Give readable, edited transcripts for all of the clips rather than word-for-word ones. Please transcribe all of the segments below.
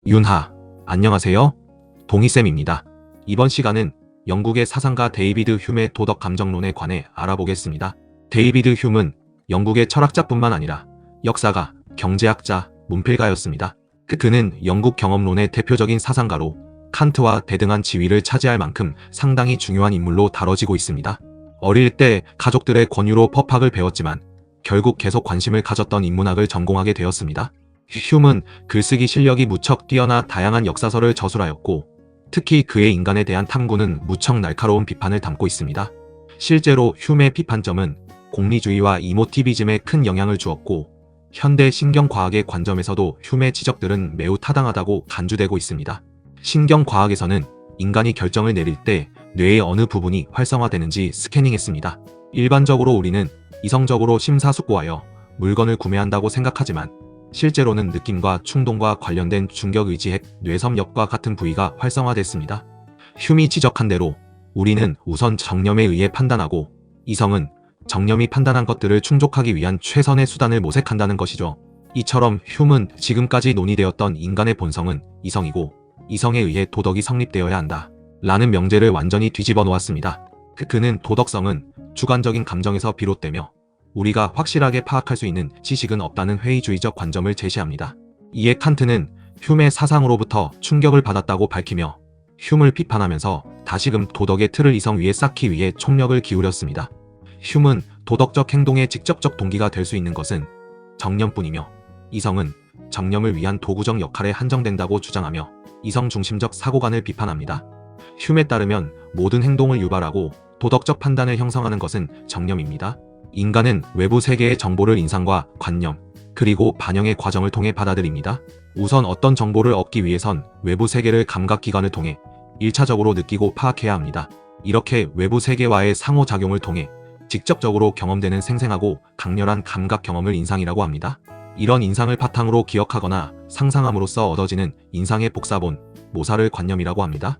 윤하, 안녕하세요. 동희쌤입니다. 이번 시간은 영국의 사상가 데이비드 휴메의 도덕 감정론에 관해 알아보겠습니다. 데이비드 휴메는 영국의 철학자뿐만 아니라 역사가, 경제학자, 문필가였습니다. 그는 영국 경험론의 대표적인 사상가로 칸트와 대등한 지위를 차지할 만큼 상당히 중요한 인물로 다뤄지고 있습니다. 어릴 때 가족들의 권유로 법학을 배웠지만 결국 계속 관심을 가졌던 인문학을 전공하게 되었습니다. 휴메는 글쓰기 실력이 무척 뛰어나 다양한 역사서를 저술하였고 특히 그의 인간에 대한 탐구는 무척 날카로운 비판을 담고 있습니다. 실제로 휴메의 비판점은 공리주의와 이모티비즘에 큰 영향을 주었고 현대 신경과학의 관점에서도 휴메의 지적들은 매우 타당하다고 간주되고 있습니다. 신경과학에서는 인간이 결정을 내릴 때 뇌의 어느 부분이 활성화되는지 스캐닝했습니다. 일반적으로 우리는 이성적으로 심사숙고하여 물건을 구매한다고 생각하지만 실제로는 느낌과 충동과 관련된 중격의지핵 뇌섬엽과 같은 부위가 활성화됐습니다. 휴메이 지적한 대로 우리는 우선 정념에 의해 판단하고 이성은 정념이 판단한 것들을 충족하기 위한 최선의 수단을 모색한다는 것이죠. 이처럼 휴메는 지금까지 논의되었던 인간의 본성은 이성이고 이성에 의해 도덕이 성립되어야 한다 라는 명제를 완전히 뒤집어 놓았습니다. 그는 도덕성은 주관적인 감정에서 비롯되며 우리가 확실하게 파악할 수 있는 지식은 없다는 회의주의적 관점을 제시합니다. 이에 칸트는 휴메의 사상으로부터 충격을 받았다고 밝히며 휴메를 비판하면서 다시금 도덕의 틀을 이성 위에 쌓기 위해 총력을 기울였습니다. 휴메는 도덕적 행동의 직접적 동기가 될 수 있는 것은 정념뿐이며 이성은 정념을 위한 도구적 역할에 한정된다고 주장하며 이성 중심적 사고관을 비판합니다. 휴메에 따르면 모든 행동을 유발하고 도덕적 판단을 형성하는 것은 정념입니다. 인간은 외부 세계의 정보를 인상과 관념, 그리고 반영의 과정을 통해 받아들입니다. 우선 어떤 정보를 얻기 위해선 외부 세계를 감각기관을 통해 1차적으로 느끼고 파악해야 합니다. 이렇게 외부 세계와의 상호작용을 통해 직접적으로 경험되는 생생하고 강렬한 감각 경험을 인상이라고 합니다. 이런 인상을 바탕으로 기억하거나 상상함으로써 얻어지는 인상의 복사본, 모사를 관념이라고 합니다.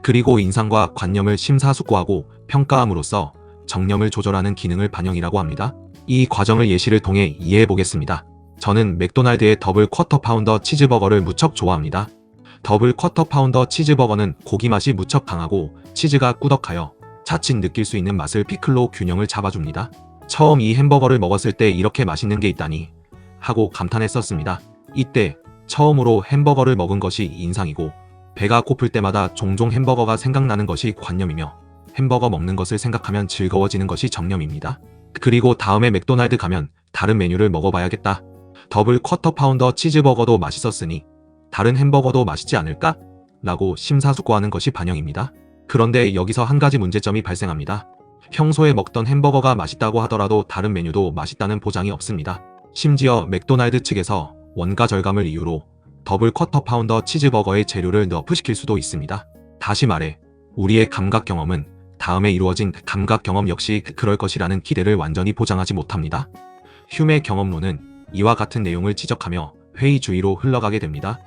그리고 인상과 관념을 심사숙고하고 평가함으로써 정념을 조절하는 기능을 반영이라고 합니다. 이 과정을 예시를 통해 이해해 보겠습니다. 저는 맥도날드의 더블 쿼터 파운더 치즈버거를 무척 좋아합니다. 더블 쿼터 파운더 치즈버거는 고기 맛이 무척 강하고 치즈가 꾸덕하여 자칫 느낄 수 있는 맛을 피클로 균형을 잡아줍니다. 처음 이 햄버거를 먹었을 때 이렇게 맛있는 게 있다니 하고 감탄했었습니다. 이때 처음으로 햄버거를 먹은 것이 인상이고 배가 고플 때마다 종종 햄버거가 생각나는 것이 관념이며 햄버거 먹는 것을 생각하면 즐거워지는 것이 정념입니다. 그리고 다음에 맥도날드 가면 다른 메뉴를 먹어봐야겠다. 더블 쿼터 파운더 치즈버거도 맛있었으니 다른 햄버거도 맛있지 않을까? 라고 심사숙고하는 것이 반영입니다. 그런데 여기서 한 가지 문제점이 발생합니다. 평소에 먹던 햄버거가 맛있다고 하더라도 다른 메뉴도 맛있다는 보장이 없습니다. 심지어 맥도날드 측에서 원가 절감을 이유로 더블 쿼터 파운더 치즈버거의 재료를 너프시킬 수도 있습니다. 다시 말해 우리의 감각 경험은 다음에 이루어진 감각 경험 역시 그럴 것이라는 기대를 완전히 보장하지 못합니다. 휴메의 경험론은 이와 같은 내용을 지적하며 회의주의로 흘러가게 됩니다.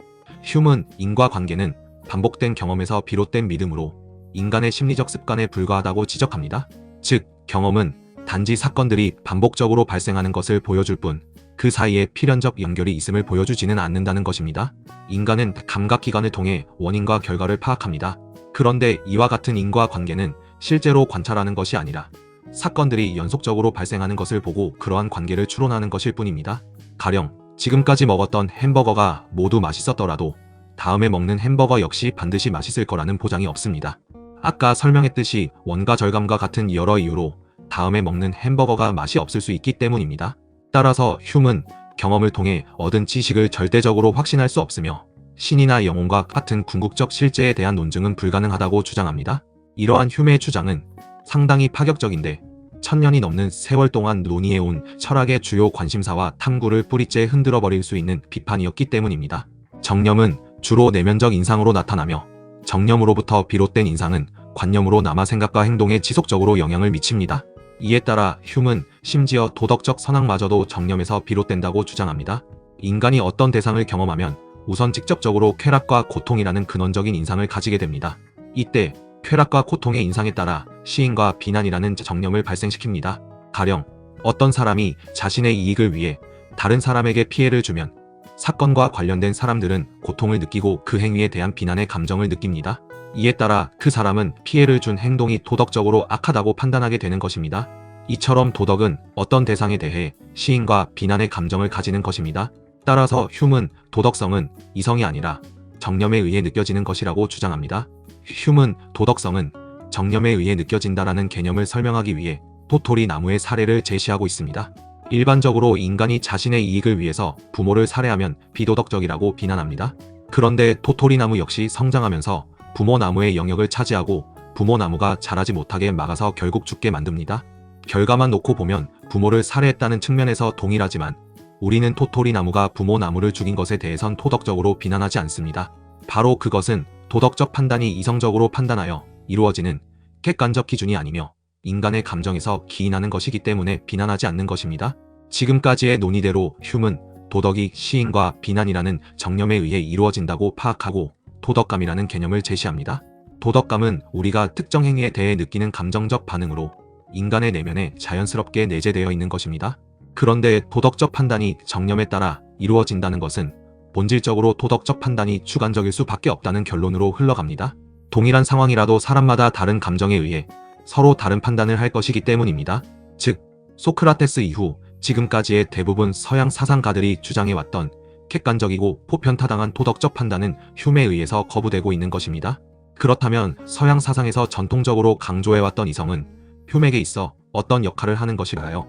휴메는 인과관계는 반복된 경험에서 비롯된 믿음으로 인간의 심리적 습관에 불과하다고 지적합니다. 즉, 경험은 단지 사건들이 반복적으로 발생하는 것을 보여줄 뿐 그 사이에 필연적 연결이 있음을 보여주지는 않는다는 것입니다. 인간은 감각기관을 통해 원인과 결과를 파악합니다. 그런데 이와 같은 인과관계는 실제로 관찰하는 것이 아니라 사건들이 연속적으로 발생하는 것을 보고 그러한 관계를 추론하는 것일 뿐입니다. 가령 지금까지 먹었던 햄버거가 모두 맛있었더라도 다음에 먹는 햄버거 역시 반드시 맛있을 거라는 보장이 없습니다. 아까 설명했듯이 원가 절감과 같은 여러 이유로 다음에 먹는 햄버거가 맛이 없을 수 있기 때문입니다. 따라서 휴메는 경험을 통해 얻은 지식을 절대적으로 확신할 수 없으며 신이나 영혼과 같은 궁극적 실제에 대한 논증은 불가능하다고 주장합니다. 이러한 휴메의 주장은 상당히 파격적인데 1000년이 넘는 세월 동안 논의해온 철학의 주요 관심사와 탐구를 뿌리째 흔들어버릴 수 있는 비판이었기 때문입니다. 정념은 주로 내면적 인상으로 나타나며 정념으로부터 비롯된 인상은 관념으로 남아 생각과 행동에 지속적으로 영향을 미칩니다. 이에 따라 휴메는 심지어 도덕적 선악마저도 정념에서 비롯된다고 주장합니다. 인간이 어떤 대상을 경험하면 우선 직접적으로 쾌락과 고통이라는 근원적인 인상을 가지게 됩니다. 이때 쾌락과 고통의 인상에 따라 시인과 비난이라는 정념을 발생시킵니다. 가령 어떤 사람이 자신의 이익을 위해 다른 사람에게 피해를 주면 사건과 관련된 사람들은 고통을 느끼고 그 행위에 대한 비난의 감정을 느낍니다. 이에 따라 그 사람은 피해를 준 행동이 도덕적으로 악하다고 판단하게 되는 것입니다. 이처럼 도덕은 어떤 대상에 대해 시인과 비난의 감정을 가지는 것입니다. 따라서 흉은 도덕성은 이성이 아니라 정념에 의해 느껴지는 것이라고 주장합니다. 흉은 도덕성은 정념에 의해 느껴진다라는 개념을 설명하기 위해 토토리 나무의 사례를 제시하고 있습니다. 일반적으로 인간이 자신의 이익을 위해서 부모를 살해하면 비도덕적이라고 비난합니다. 그런데 토토리 나무 역시 성장하면서 부모 나무의 영역을 차지하고 부모 나무가 자라지 못하게 막아서 결국 죽게 만듭니다. 결과만 놓고 보면 부모를 살해했다는 측면에서 동일하지만 우리는 토토리 나무가 부모 나무를 죽인 것에 대해선 도덕적으로 비난하지 않습니다. 바로 그것은 도덕적 판단이 이성적으로 판단하여 이루어지는 객관적 기준이 아니며 인간의 감정에서 기인하는 것이기 때문에 비난하지 않는 것입니다. 지금까지의 논의대로 흉은 도덕이 시인과 비난이라는 정념에 의해 이루어진다고 파악하고 도덕감이라는 개념을 제시합니다. 도덕감은 우리가 특정 행위에 대해 느끼는 감정적 반응으로 인간의 내면에 자연스럽게 내재되어 있는 것입니다. 그런데 도덕적 판단이 정념에 따라 이루어진다는 것은 본질적으로 도덕적 판단이 주관적일 수밖에 없다는 결론으로 흘러갑니다. 동일한 상황이라도 사람마다 다른 감정에 의해 서로 다른 판단을 할 것이기 때문입니다. 즉, 소크라테스 이후 지금까지의 대부분 서양 사상가들이 주장해왔던 객관적이고 보편타당한 도덕적 판단은 흉에 의해서 거부되고 있는 것입니다. 그렇다면 서양 사상에서 전통적으로 강조해왔던 이성은 흉에게 있어 어떤 역할을 하는 것일까요?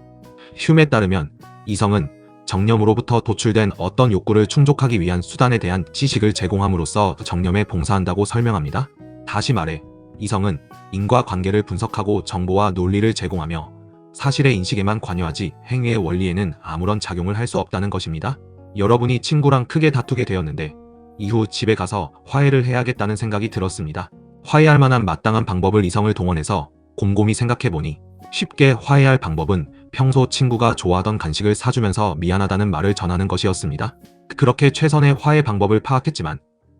흉에 따르면 이성은 정념으로부터 도출된 어떤 욕구를 충족하기 위한 수단에 대한 지식을 제공함으로써 정념에 봉사한다고 설명합니다. 다시 말해 이성은 인과관계를 분석하고 정보와 논리를 제공하며 사실의 인식에만 관여하지 행위의 원리에는 아무런 작용을 할 수 없다는 것입니다. 여러분이 친구랑 크게 다투게 되었는데 이후 집에 가서 화해를 해야겠다는 생각이 들었습니다. 화해할 만한 마땅한 방법을 이성을 동원해서 곰곰이 생각해보니 쉽게 화해할 방법은 평소 친구가 좋아하던 간식을 사주면서 미안하다는 말을 전하는 것이었습니다. 그렇게 최선의 화해 방법을 파악했지만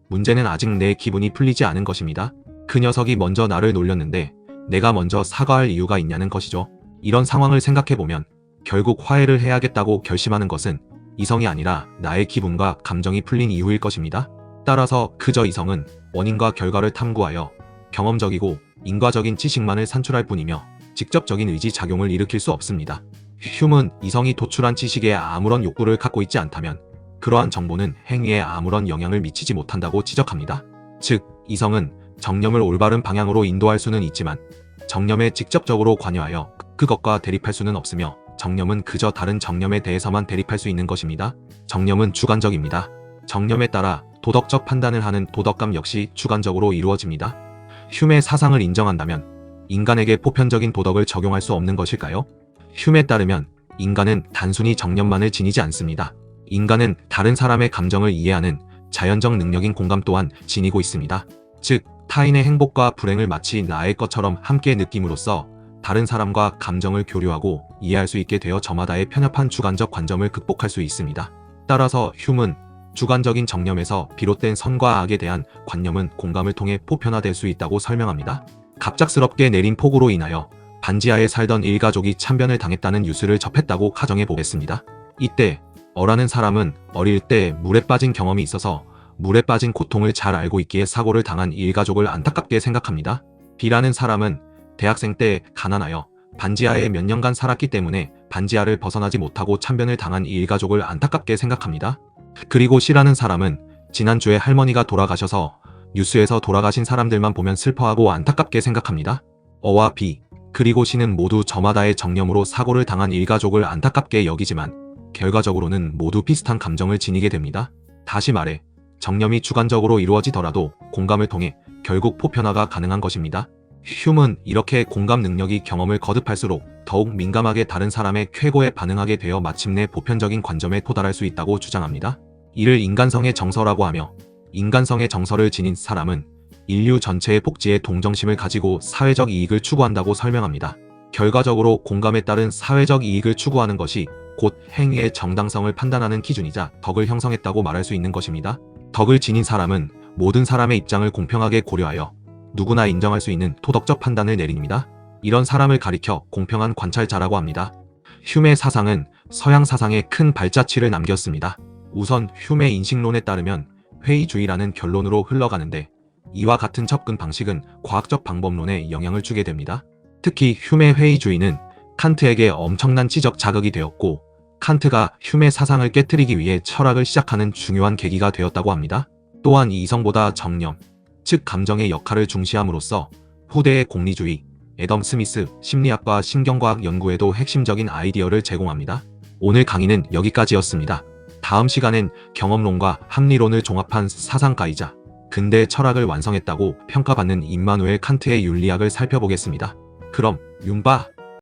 문제는 아직 내 기분이 풀리지 않은 것입니다. 그 녀석이 먼저 나를 놀렸는데 내가 먼저 사과할 이유가 있냐는 것이죠. 이런 상황을 생각해보면 결국 화해를 해야겠다고 결심하는 것은 이성이 아니라 나의 기분과 감정이 풀린 이유일 것입니다. 따라서 그저 이성은 원인과 결과를 탐구하여 경험적이고 인과적인 지식만을 산출할 뿐이며 직접적인 의지 작용을 일으킬 수 없습니다. 흉은 이성이 도출한 지식에 아무런 욕구를 갖고 있지 않다면 그러한 정보는 행위에 아무런 영향을 미치지 못한다고 지적합니다. 즉, 이성은 정념을 올바른 방향으로 인도할 수는 있지만 정념에 직접적으로 관여하여 그것과 대립할 수는 없으며 정념은 그저 다른 정념에 대해서만 대립할 수 있는 것입니다. 정념은 주관적입니다. 정념에 따라 도덕적 판단을 하는 도덕감 역시 주관적으로 이루어집니다. 흉의 사상을 인정한다면 인간에게 보편적인 도덕을 적용할 수 없는 것일까요? 흉에 따르면 인간은 단순히 정념만을 지니지 않습니다. 인간은 다른 사람의 감정을 이해하는 자연적 능력인 공감 또한 지니고 있습니다. 즉, 타인의 행복과 불행을 마치 나의 것처럼 함께 느낌으로써 다른 사람과 감정을 교류하고 이해할 수 있게 되어 저마다의 편협한 주관적 관점을 극복할 수 있습니다. 따라서 흉은 주관적인 정념에서 비롯된 선과 악에 대한 관념은 공감을 통해 보편화될 수 있다고 설명합니다. 갑작스럽게 내린 폭우로 인하여 반지하에 살던 일가족이 참변을 당했다는 뉴스를 접했다고 가정해 보겠습니다. 이때 어라는 사람은 어릴 때 물에 빠진 경험이 있어서 물에 빠진 고통을 잘 알고 있기에 사고를 당한 일가족을 안타깝게 생각합니다. B라는 사람은 대학생 때 가난하여 반지하에 몇 년간 살았기 때문에 반지하를 벗어나지 못하고 참변을 당한 이 일가족을 안타깝게 생각합니다. 그리고 C라는 사람은 지난주에 할머니가 돌아가셔서 뉴스에서 돌아가신 사람들만 보면 슬퍼하고 안타깝게 생각합니다. 어와 B, 그리고 C는 모두 저마다의 정념으로 사고를 당한 일가족을 안타깝게 여기지만 결과적으로는 모두 비슷한 감정을 지니게 됩니다. 다시 말해 정념이 주관적으로 이루어지더라도 공감을 통해 결국 보편화가 가능한 것입니다. 흉은 이렇게 공감 능력이 경험을 거듭할수록 더욱 민감하게 다른 사람의 쾌고에 반응하게 되어 마침내 보편적인 관점에 도달할 수 있다고 주장합니다. 이를 인간성의 정서라고 하며 인간성의 정서를 지닌 사람은 인류 전체의 복지에 동정심을 가지고 사회적 이익을 추구한다고 설명합니다. 결과적으로 공감에 따른 사회적 이익을 추구하는 것이 곧 행위의 정당성을 판단하는 기준이자 덕을 형성했다고 말할 수 있는 것입니다. 덕을 지닌 사람은 모든 사람의 입장을 공평하게 고려하여 누구나 인정할 수 있는 도덕적 판단을 내립니다. 이런 사람을 가리켜 공평한 관찰자라고 합니다. 흉의 사상은 서양 사상에 큰 발자취를 남겼습니다. 우선 휴메 인식론에 따르면 회의주의라는 결론으로 흘러가는데, 이와 같은 접근 방식은 과학적 방법론에 영향을 주게 됩니다. 특히 휴메 회의주의는 칸트에게 엄청난 지적 자극이 되었고, 칸트가 휴메 사상을 깨뜨리기 위해 철학을 시작하는 중요한 계기가 되었다고 합니다. 또한 이성보다 정념, 즉 감정의 역할을 중시함으로써 후대의 공리주의, 애덤 스미스 심리학과 신경과학 연구에도 핵심적인 아이디어를 제공합니다. 오늘 강의는 여기까지였습니다. 다음 시간엔 경험론과 합리론을 종합한 사상가이자 근대 철학을 완성했다고 평가받는 임마누엘 칸트의 윤리학을 살펴보겠습니다. 그럼 윤바!